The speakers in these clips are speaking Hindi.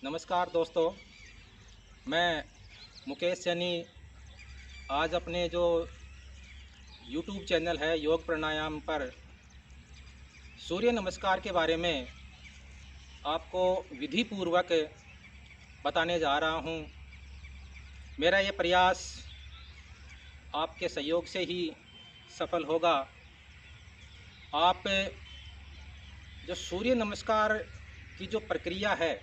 नमस्कार दोस्तों, मैं मुकेश सैनी आज अपने जो यूट्यूब चैनल है योग प्राणायाम पर सूर्य नमस्कार के बारे में आपको विधि पूर्वक बताने जा रहा हूँ। मेरा ये प्रयास आपके सहयोग से ही सफल होगा। आप जो सूर्य नमस्कार की जो प्रक्रिया है,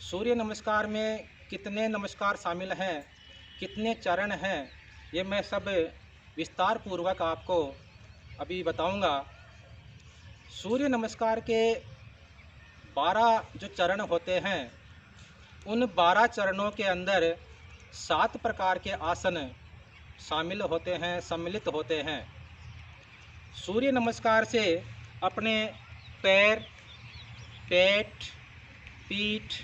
सूर्य नमस्कार में कितने नमस्कार शामिल हैं, कितने चरण हैं, ये मैं सब विस्तार पूर्वक आपको अभी बताऊंगा। सूर्य नमस्कार के 12 जो चरण होते हैं, उन 12 चरणों के अंदर 7 प्रकार के आसन शामिल होते हैं, सम्मिलित होते हैं। सूर्य नमस्कार से अपने पैर, पेट, पीठ,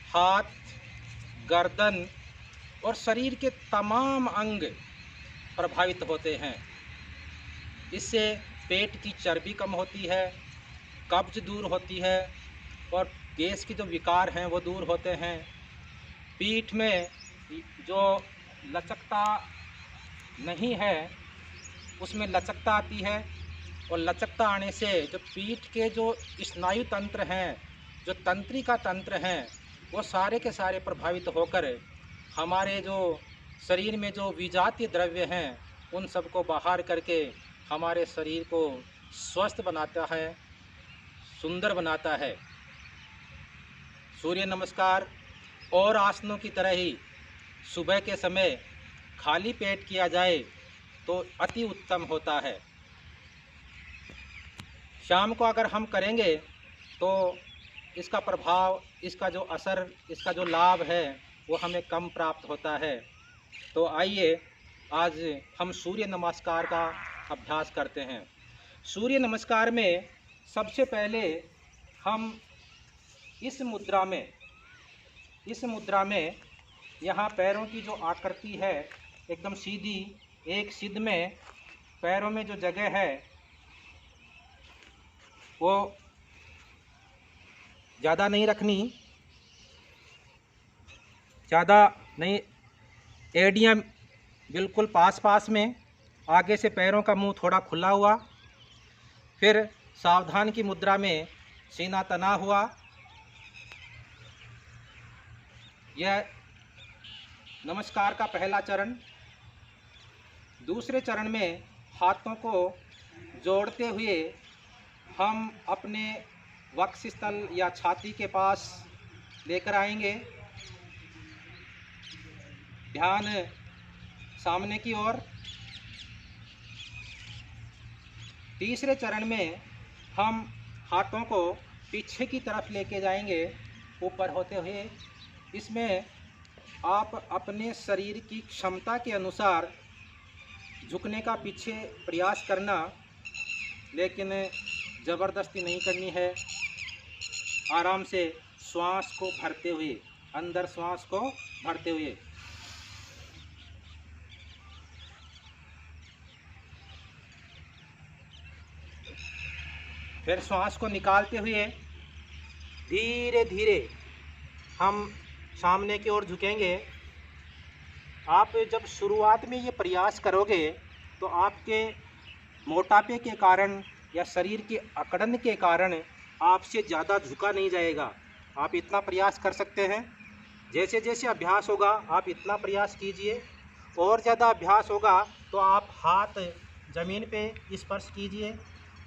हाथ, गर्दन और शरीर के तमाम अंग प्रभावित होते हैं। इससे पेट की चर्बी कम होती है, कब्ज दूर होती है और गैस के जो विकार हैं वो दूर होते हैं। पीठ में जो लचकता नहीं है उसमें लचकता आती है और लचकता आने से जो पीठ के जो स्नायु तंत्र हैं, जो तंत्रिका तंत्र हैं, वो सारे के सारे प्रभावित होकर हमारे जो शरीर में जो विजातीय द्रव्य हैं उन सबको बाहर करके हमारे शरीर को स्वस्थ बनाता है, सुंदर बनाता है। सूर्य नमस्कार और आसनों की तरह ही सुबह के समय खाली पेट किया जाए तो अति उत्तम होता है। शाम को अगर हम करेंगे तो इसका प्रभाव, इसका जो असर, इसका जो लाभ है वो हमें कम प्राप्त होता है। तो आइए आज हम सूर्य नमस्कार का अभ्यास करते हैं। सूर्य नमस्कार में सबसे पहले हम इस मुद्रा में यहाँ पैरों की जो आकृति है एकदम सीधी, एक सिद्ध में पैरों में जो जगह है वो ज़्यादा नहीं रखनी, ज़्यादा नहीं, एड़ियाँ बिल्कुल पास पास में, आगे से पैरों का मुंह थोड़ा खुला हुआ, फिर सावधान की मुद्रा में सीना तना हुआ। यह नमस्कार का पहला चरण। दूसरे चरण में हाथों को जोड़ते हुए हम अपने वक्षस्थल या छाती के पास लेकर आएंगे, ध्यान सामने की ओर। तीसरे चरण में हम हाथों को पीछे की तरफ लेके जाएंगे, ऊपर होते हुए। इसमें आप अपने शरीर की क्षमता के अनुसार झुकने का पीछे प्रयास करना, लेकिन ज़बरदस्ती नहीं करनी है। आराम से श्वास को भरते हुए, अंदर श्वास को भरते हुए। फिर श्वास को निकालते हुए धीरे धीरे हम सामने की ओर झुकेंगे। आप जब शुरुआत में ये प्रयास करोगे तो आपके मोटापे के कारण या शरीर के अकड़न के कारण आपसे ज़्यादा झुका नहीं जाएगा। आप इतना प्रयास कर सकते हैं। जैसे जैसे अभ्यास होगा आप इतना प्रयास कीजिए, और ज़्यादा अभ्यास होगा तो आप हाथ ज़मीन पे स्पर्श कीजिए,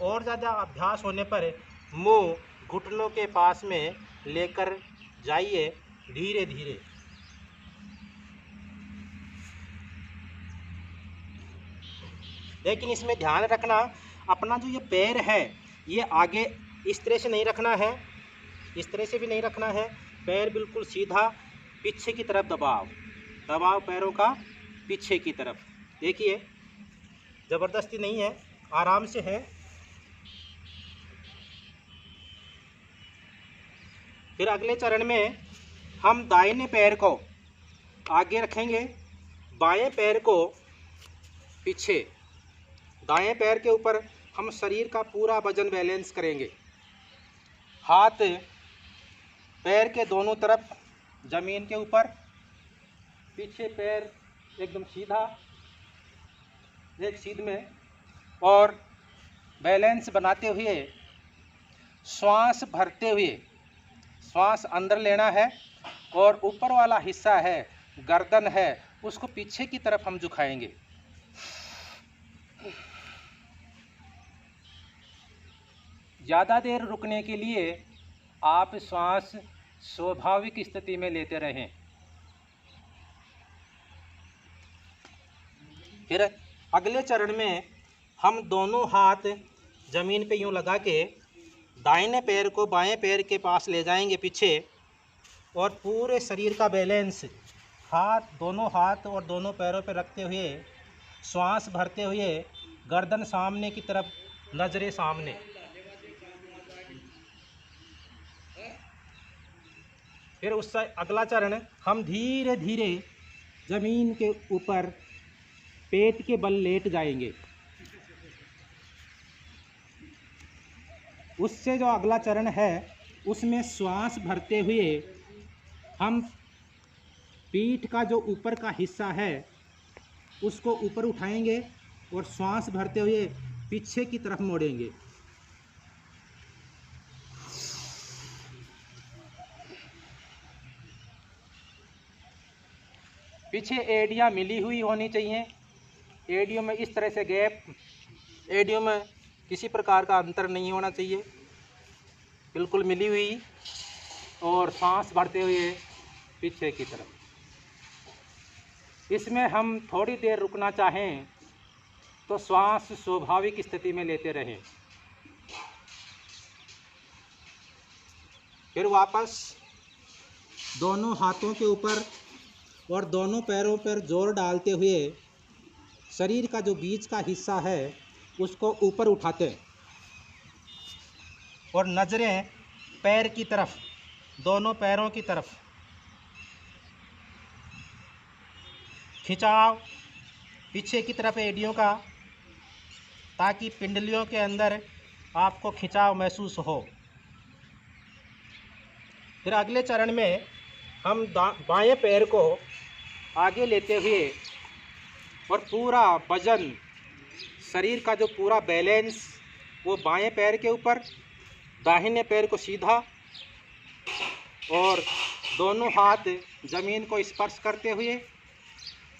और ज़्यादा अभ्यास होने पर मुंह घुटनों के पास में लेकर जाइए धीरे धीरे। लेकिन इसमें ध्यान रखना, अपना जो ये पैर है ये आगे इस तरह से नहीं रखना है, इस तरह से भी नहीं रखना है। पैर बिल्कुल सीधा, पीछे की तरफ दबाव पैरों का पीछे की तरफ। देखिए, ज़बरदस्ती नहीं है, आराम से है। फिर अगले चरण में हम दाहिने पैर को आगे रखेंगे, बाएं पैर को पीछे। दाएं पैर के ऊपर हम शरीर का पूरा वजन बैलेंस करेंगे। हाथ पैर के दोनों तरफ ज़मीन के ऊपर, पीछे पैर एकदम सीधा, एक सीध में, और बैलेंस बनाते हुए श्वास भरते हुए श्वास अंदर लेना है, और ऊपर वाला हिस्सा है, गर्दन है, उसको पीछे की तरफ हम झुकाएंगे। ज़्यादा देर रुकने के लिए आप श्वास स्वाभाविक स्थिति में लेते रहें। फिर अगले चरण में हम दोनों हाथ ज़मीन पे यूँ लगा के दाहिने पैर को बाएं पैर के पास ले जाएंगे पीछे, और पूरे शरीर का बैलेंस दोनों हाथ और दोनों पैरों पे रखते हुए श्वास भरते हुए गर्दन सामने की तरफ, नज़रें सामने। फिर उससे अगला चरण हम धीरे धीरे ज़मीन के ऊपर पेट के बल लेट जाएंगे। उससे जो अगला चरण है उसमें श्वास भरते हुए हम पीठ का जो ऊपर का हिस्सा है उसको ऊपर उठाएंगे और श्वास भरते हुए पीछे की तरफ मोड़ेंगे। पीछे एड़ियाँ मिली हुई होनी चाहिए, एड़ियों में इस तरह से गैप, एड़ियों में किसी प्रकार का अंतर नहीं होना चाहिए, बिल्कुल मिली हुई, और सांस भरते हुए पीछे की तरफ। इसमें हम थोड़ी देर रुकना चाहें तो श्वास स्वाभाविक स्थिति में लेते रहें। फिर वापस दोनों हाथों के ऊपर और दोनों पैरों पर जोर डालते हुए शरीर का जो बीच का हिस्सा है उसको ऊपर उठाते हैं, और नज़रें पैर की तरफ, दोनों पैरों की तरफ। खिंचाव पीछे की तरफ एड़ियों का, ताकि पिंडलियों के अंदर आपको खिंचाव महसूस हो। फिर अगले चरण में हम बाएं पैर को आगे लेते हुए और पूरा वजन, शरीर का जो पूरा बैलेंस वो बाएं पैर के ऊपर, दाहिने पैर को सीधा, और दोनों हाथ ज़मीन को स्पर्श करते हुए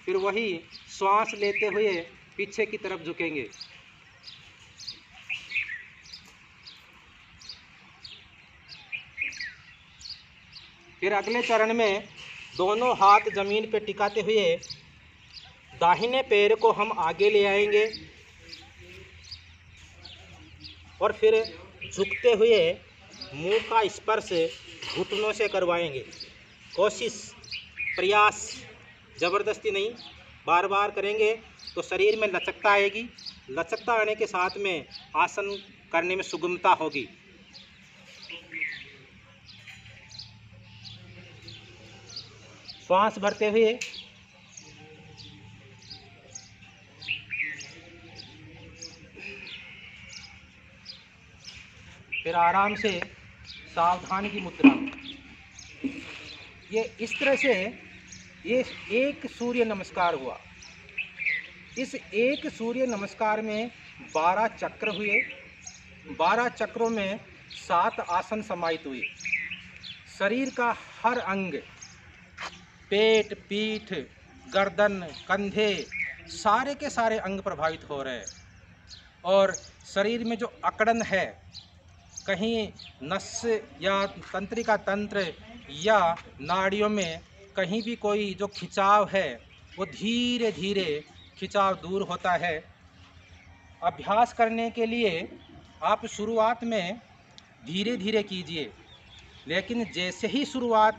फिर वही श्वास लेते हुए पीछे की तरफ झुकेंगे। फिर अगले चरण में दोनों हाथ ज़मीन पर टिकाते हुए दाहिने पैर को हम आगे ले आएंगे और फिर झुकते हुए मुंह का स्पर्श घुटनों से करवाएंगे। कोशिश, प्रयास, ज़बरदस्ती नहीं, बार बार करेंगे तो शरीर में लचकता आएगी। लचकता आने के साथ में आसन करने में सुगमता होगी। श्वास भरते हुए फिर आराम से सावधान की मुद्रा। ये इस तरह से ये एक सूर्य नमस्कार हुआ। इस एक सूर्य नमस्कार में 12 चक्र हुए। 12 चक्रों में 7 आसन समाहित हुए। शरीर का हर अंग, पेट, पीठ, गर्दन, कंधे, सारे के सारे अंग प्रभावित हो रहे हैं। और शरीर में जो अकड़न है, कहीं नस या तंत्रिका तंत्र या नाड़ियों में कहीं भी कोई जो खिंचाव है वो धीरे धीरे खिंचाव दूर होता है। अभ्यास करने के लिए आप शुरुआत में धीरे धीरे कीजिए, लेकिन जैसे ही शुरुआत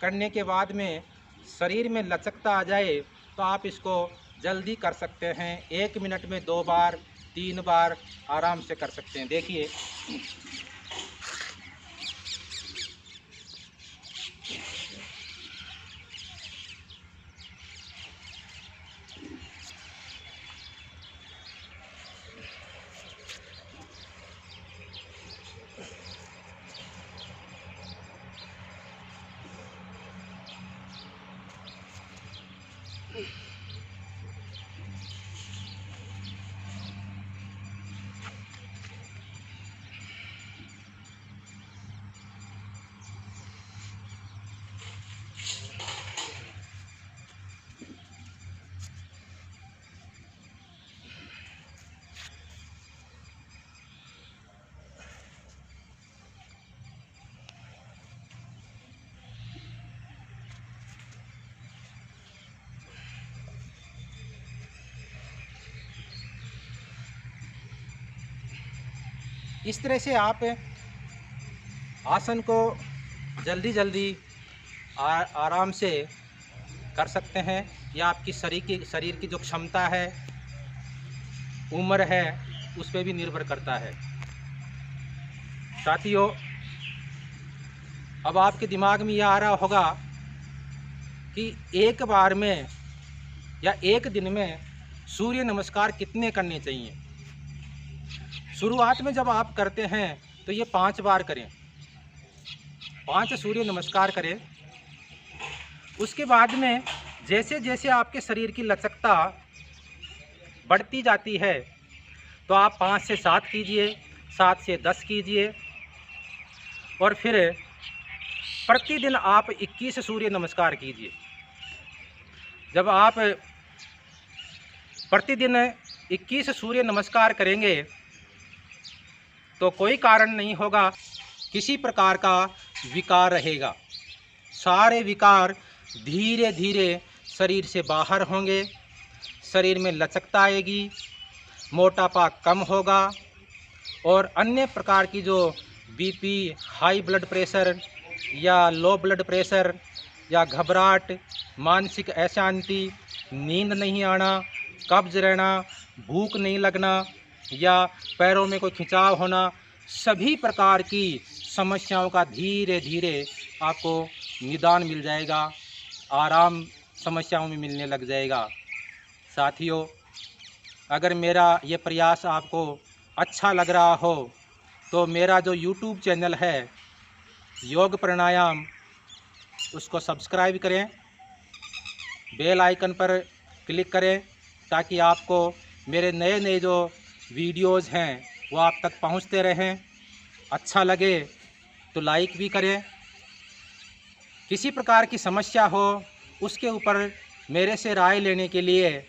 करने के बाद में शरीर में लचकता आ जाए तो आप इसको जल्दी कर सकते हैं। 1 मिनट में 2 बार, 3 बार आराम से कर सकते हैं। देखिए, इस तरह से आप आसन को जल्दी जल्दी आराम से कर सकते हैं। या आपकी शरीर की जो क्षमता है, उम्र है, उस पर भी निर्भर करता है। साथियों, अब आपके दिमाग में यह आ रहा होगा कि एक बार में या एक दिन में सूर्य नमस्कार कितने करने चाहिए। शुरुआत में जब आप करते हैं तो ये 5 बार करें, 5 सूर्य नमस्कार करें। उसके बाद में जैसे जैसे आपके शरीर की लचकता बढ़ती जाती है तो आप 5 से 7 कीजिए, 7 से 10 कीजिए, और फिर प्रतिदिन आप 21 सूर्य नमस्कार कीजिए। जब आप प्रतिदिन 21 सूर्य नमस्कार करेंगे तो कोई कारण नहीं होगा किसी प्रकार का विकार रहेगा। सारे विकार धीरे धीरे शरीर से बाहर होंगे, शरीर में लचकता आएगी, मोटापा कम होगा, और अन्य प्रकार की जो बीपी, हाई ब्लड प्रेशर या लो ब्लड प्रेशर या घबराहट, मानसिक अशांति, नींद नहीं आना, कब्ज रहना, भूख नहीं लगना या पैरों में कोई खिंचाव होना, सभी प्रकार की समस्याओं का धीरे धीरे आपको निदान मिल जाएगा, आराम समस्याओं में मिलने लग जाएगा। साथियों, अगर मेरा ये प्रयास आपको अच्छा लग रहा हो तो मेरा जो YouTube चैनल है योग प्राणायाम, उसको सब्सक्राइब करें, बेल आइकन पर क्लिक करें ताकि आपको मेरे नए नए जो वीडियोज़ हैं वो आप तक पहुंचते रहें। अच्छा लगे तो लाइक भी करें। किसी प्रकार की समस्या हो उसके ऊपर मेरे से राय लेने के लिए,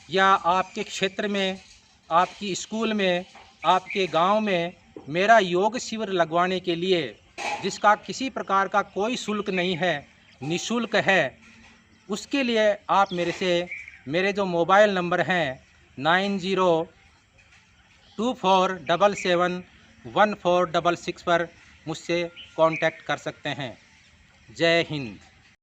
या आपके क्षेत्र में, आपकी स्कूल में, आपके गांव में मेरा योग शिविर लगवाने के लिए, जिसका किसी प्रकार का कोई शुल्क नहीं है, निःशुल्क है, उसके लिए आप मेरे जो मोबाइल नंबर हैं 9024771466 पर मुझसे कांटेक्ट कर सकते हैं। जय हिंद।